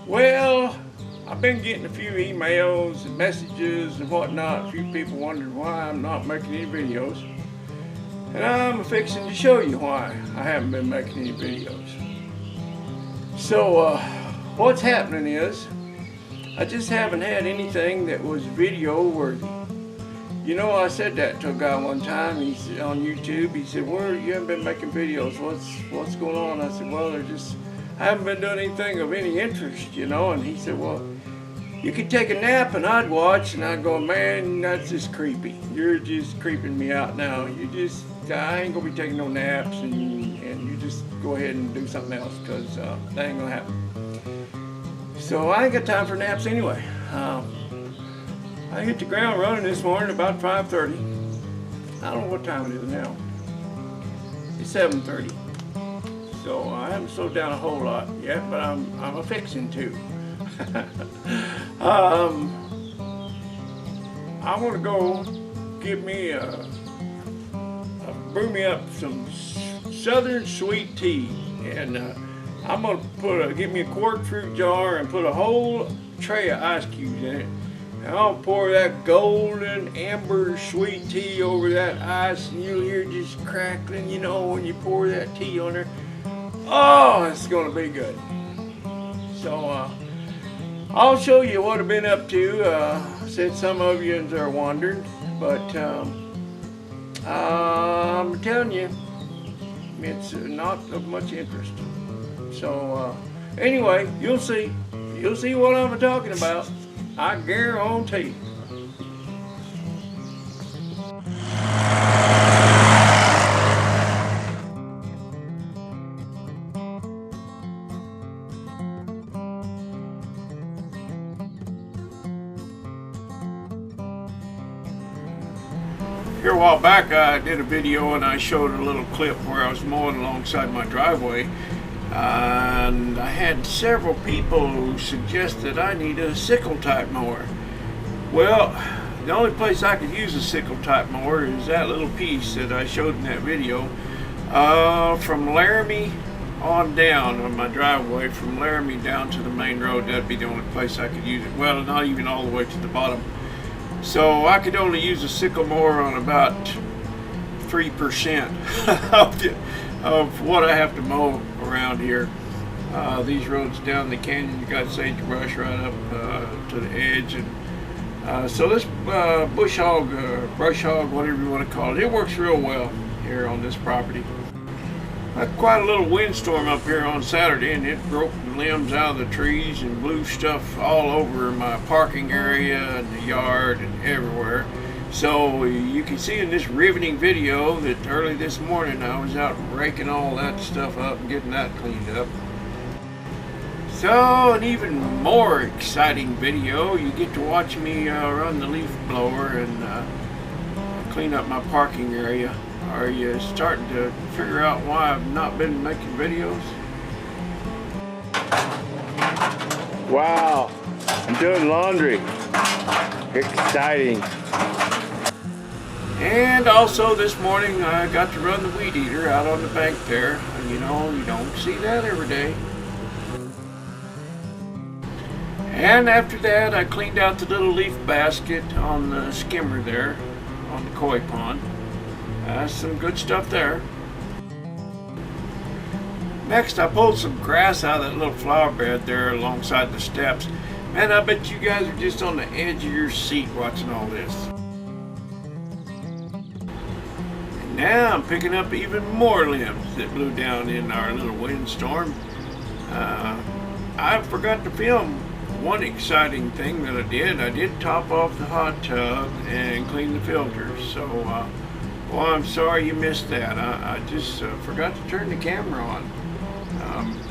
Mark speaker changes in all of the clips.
Speaker 1: Well, I've been getting a few emails and messages and whatnot. A few people wondering why I'm not making any videos. And I'm fixing to show you why I haven't been making any videos. So, what's happening is, I just haven't had anything that was video worthy. You know, I said that to a guy one time. He's on YouTube. He said, "Where you haven't been making videos? What's going on?" I said, "Well, I haven't been doing anything of any interest, you know." And he said, "Well, you could take a nap and I'd watch." And I'd go, "Man, that's just creepy. You're just creeping me out now. I ain't gonna be taking no naps, and you just go ahead and do something else, because that ain't gonna happen." So I ain't got time for naps anyway. I hit the ground running this morning about 5:30. I don't know what time it is now. It's 7:30. So I haven't slowed down a whole lot yet, but I'm a fixing to. I want to go brew me up some Southern sweet tea, and I'm gonna get me a quart fruit jar and put a whole tray of ice cubes in it. And I'll pour that golden amber sweet tea over that ice, and you'll hear it just crackling, you know, when you pour that tea on there. Oh, it's gonna be good. So I'll show you what I've been up to, since some of you are wondering, but I'm telling you, it's not of much interest. So anyway, you'll see what I'm talking about. I guarantee. Here a while back, I did a video and I showed a little clip where I was mowing alongside my driveway, and I had several people who suggested I need a sickle type mower. Well, the only place I could use a sickle type mower is that little piece that I showed in that video. From Laramie on down on my driveway, from Laramie down to the main road, that'd be the only place I could use it. Well, not even all the way to the bottom. So I could only use a sickle mower on about 3% of what I have to mow around here. These roads down the canyon, you got sagebrush right up to the edge, and so this brush hog, whatever you want to call it, it works real well here on this property. Had quite a little windstorm up here on Saturday, and it broke the limbs out of the trees and blew stuff all over my parking area and the yard and everywhere. So you can see in this riveting video that early this morning I was out raking all that stuff up and getting that cleaned up. So an even more exciting video, you get to watch me run the leaf blower and clean up my parking area. Are you starting to figure out why I've not been making videos? Wow, I'm doing laundry. Exciting. And also this morning I got to run the weed eater out on the bank there. And you know, you don't see that every day. And after that I cleaned out the little leaf basket on the skimmer there on the koi pond. Some good stuff there. Next, I pulled some grass out of that little flower bed there alongside the steps. Man, I bet you guys are just on the edge of your seat watching all this. And now I'm picking up even more limbs that blew down in our little windstorm. I forgot to film one exciting thing that I did. I did top off the hot tub and clean the filters. So, well, I'm sorry you missed that. I just forgot to turn the camera on.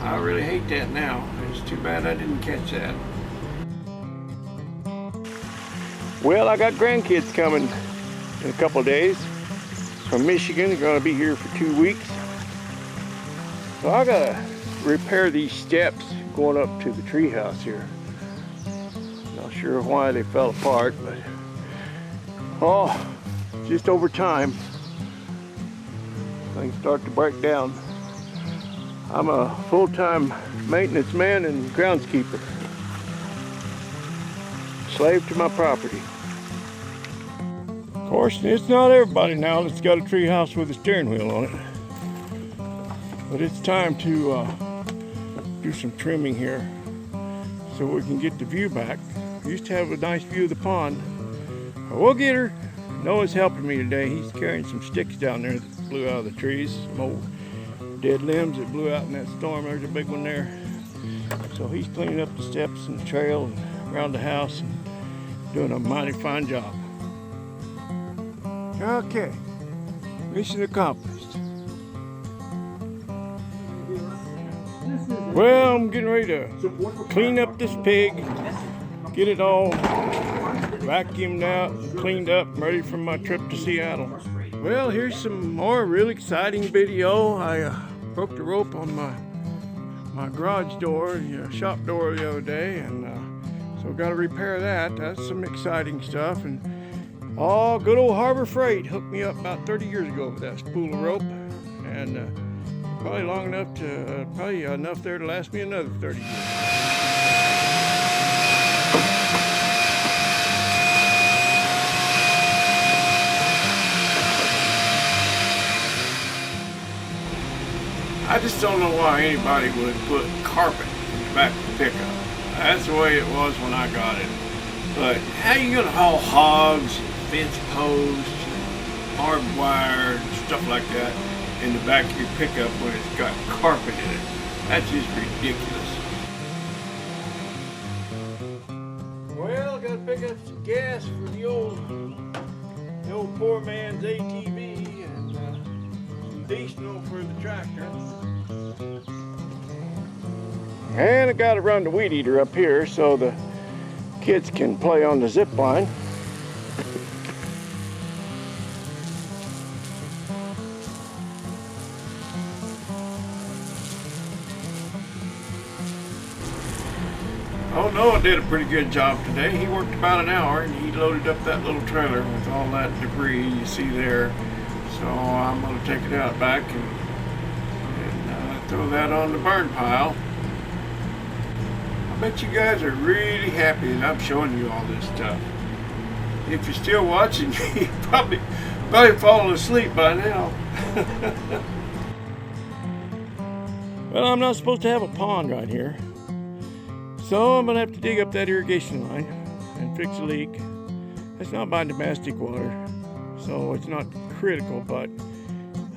Speaker 1: I really hate that now. It's too bad I didn't catch that. Well, I got grandkids coming in a couple of days from Michigan. They're going to be here for 2 weeks. So I got to repair these steps going up to the treehouse here. Not sure why they fell apart, but oh, just over time things start to break down. I'm a full-time maintenance man and groundskeeper. Slave to my property. Of course, it's not everybody now that's got a tree house with a steering wheel on it. But it's time to do some trimming here so we can get the view back. We used to have a nice view of the pond. We'll get her. Noah's helping me today. He's carrying some sticks down there that blew out of the trees. Some old dead limbs that blew out in that storm. There's a big one there. So he's cleaning up the steps and the trail and around the house and doing a mighty fine job. Okay, mission accomplished. Well, I'm getting ready to clean up this pig, get it all vacuumed out, cleaned up, ready for my trip to Seattle. Well, here's some more really exciting video. I broke the rope on my garage door, shop door the other day, and so got to repair that. That's some exciting stuff. And good old Harbor Freight hooked me up about 30 years ago with that spool of rope, and probably long enough to probably enough there to last me another 30 years. I just don't know why anybody would put carpet in the back of the pickup. That's the way it was when I got it. But how you gonna haul hogs, fence posts, barbed wire, and stuff like that in the back of your pickup when it's got carpet in it? That's just ridiculous. Well, I gotta pick up some gas for the old poor man's ATV and some diesel for the tractor. And I gotta run the weed eater up here so the kids can play on the zip line. Oh, Noah did a pretty good job today. He worked about an hour and he loaded up that little trailer with all that debris you see there. So I'm gonna take it out back and throw that on the burn pile. I bet you guys are really happy that I'm showing you all this stuff. If you're still watching, you probably falling asleep by now. Well, I'm not supposed to have a pond right here, so I'm gonna have to dig up that irrigation line and fix a leak. It's not by domestic water, so it's not critical, but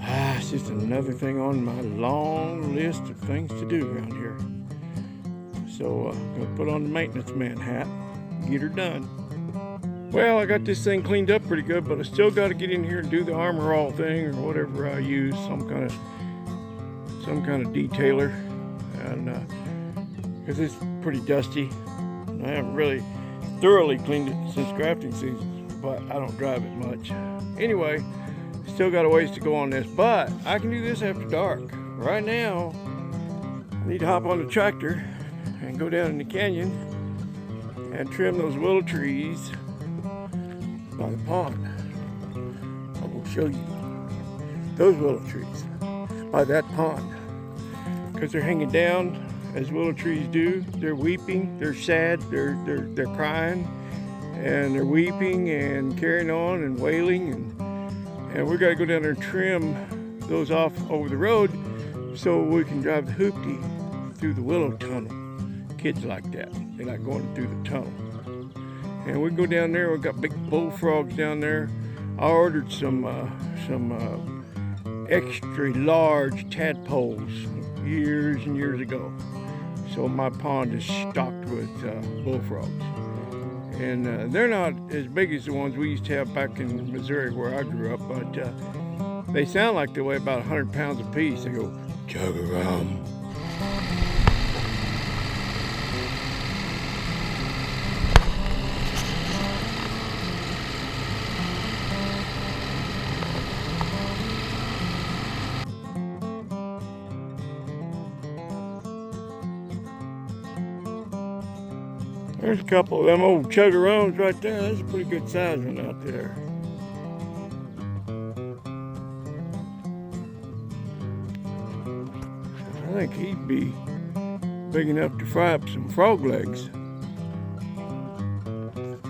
Speaker 1: it's just another thing on my long list of things to do around here. So I'm gonna put on the maintenance man hat, get her done. Well, I got this thing cleaned up pretty good, but I still got to get in here and do the Armor All thing or whatever I use, some kind of detailer, and because it's pretty dusty. I haven't really thoroughly cleaned it since grafting season, but I don't drive it much. Anyway, still got a ways to go on this, but I can do this after dark. Right now, I need to hop on the tractor and go down in the canyon and trim those willow trees by the pond. I will show you those willow trees by that pond, because they're hanging down as willow trees do. They're weeping, they're sad, they're crying, and they're weeping and carrying on and wailing, and we got to go down there and trim those off over the road so we can drive the hoopty through the willow tunnel. Kids like that. They like going through the tunnel. And we go down there. We've got big bullfrogs down there. I ordered some extra large tadpoles years and years ago. So my pond is stocked with bullfrogs. And they're not as big as the ones we used to have back in Missouri where I grew up, but they sound like they weigh about 100 pounds a piece. They go, chug-a-rum. There's a couple of them old chuggarums right there. That's a pretty good size one out there. I think he'd be big enough to fry up some frog legs.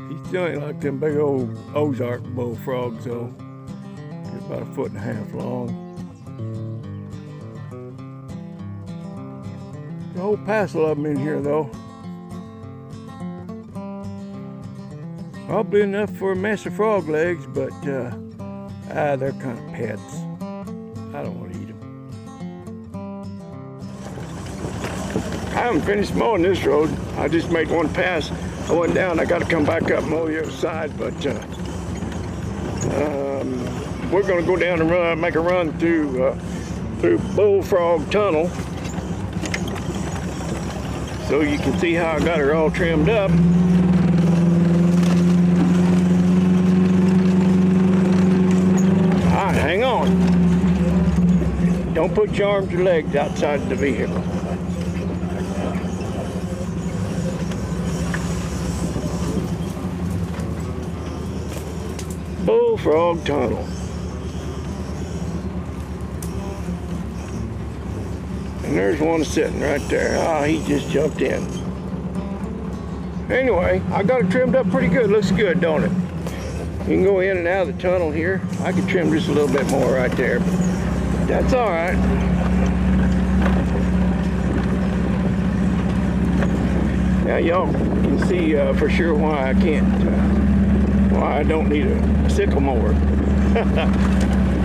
Speaker 1: He still ain't like them big old Ozark bullfrogs though. He's about 1.5 feet long. The whole passel of them in here though. Probably enough for a mess of frog legs, but they're kind of pets. I don't want to eat them. I haven't finished mowing this road. I just made one pass. I went down. I got to come back up and mow the other side, but we're going to go down and make a run through Bullfrog Tunnel, so you can see how I got her all trimmed up. Hang on. Don't put your arms or legs outside the vehicle. Bullfrog Tunnel. And there's one sitting right there. Ah, he just jumped in. Anyway, I got it trimmed up pretty good. Looks good, don't it? You can go in and out of the tunnel here. I could trim just a little bit more right there, but that's all right. Now y'all can see for sure why I can't, why I don't need a sickle mower.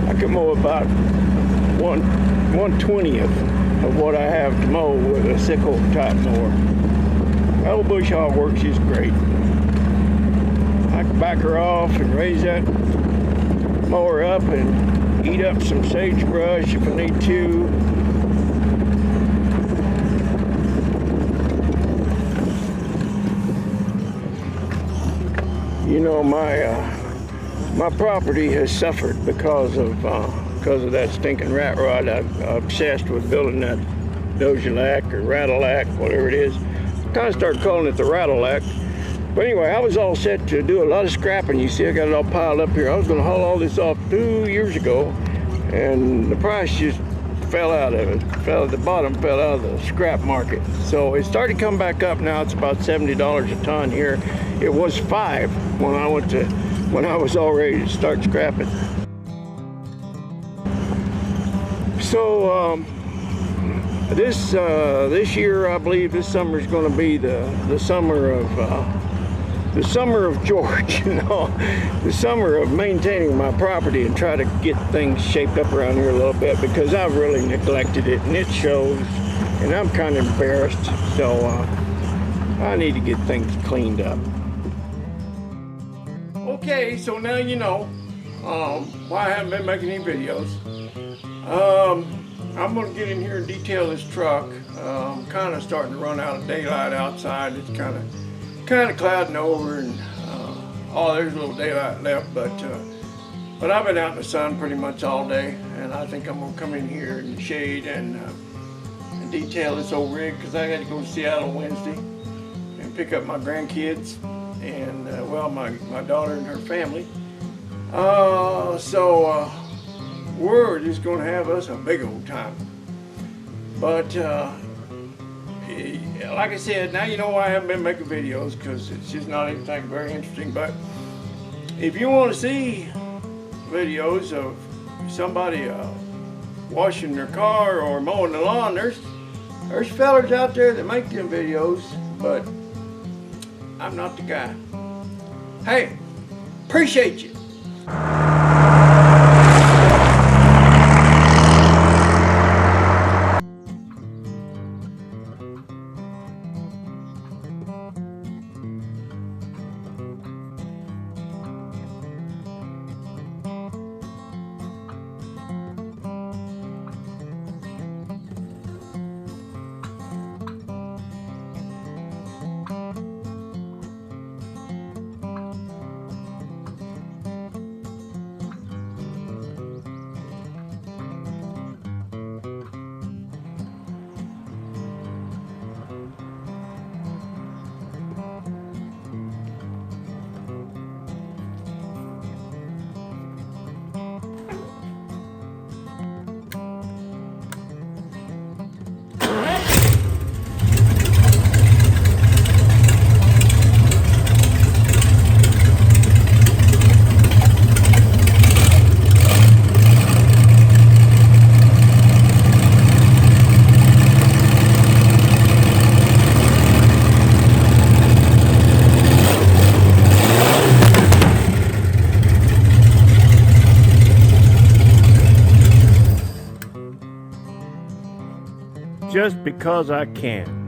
Speaker 1: I can mow about 1/20th of what I have to mow with a sickle type mower. That old bush hog works just great. I can back her off and raise that mower up and eat up some sagebrush if I need to. You know, my property has suffered because of that stinking rat rod. I'm obsessed with building that Dojelac or Rattle-Lac, whatever it is. I kind of started calling it the Rattle-Lac. But anyway, I was all set to do a lot of scrapping. You see, I got it all piled up here. I was going to haul all this off 2 years ago, and the price just fell out of it. The bottom fell out of the scrap market. So it started to come back up now. It's about $70 a ton here. It was $5 when I was all ready to start scrapping. So this year, I believe this summer is going to be the summer of George, you know, the summer of maintaining my property and try to get things shaped up around here a little bit, because I've really neglected it and it shows, and I'm kind of embarrassed. So I need to get things cleaned up. Okay, so now you know why I haven't been making any videos. I'm going to get in here and detail this truck. I'm kind of starting to run out of daylight outside. It's kind of clouding over, and there's a little daylight left, but I've been out in the sun pretty much all day, and I think I'm going to come in here in the shade and detail this old rig, because I got to go to Seattle Wednesday and pick up my grandkids and my daughter and her family. So we're just going to have us a big old time. But like I said, now you know why I haven't been making videos, because it's just not anything very interesting. But if you want to see videos of somebody washing their car or mowing the lawn, there's fellers out there that make them videos, but I'm not the guy. Hey, appreciate you. just because I can.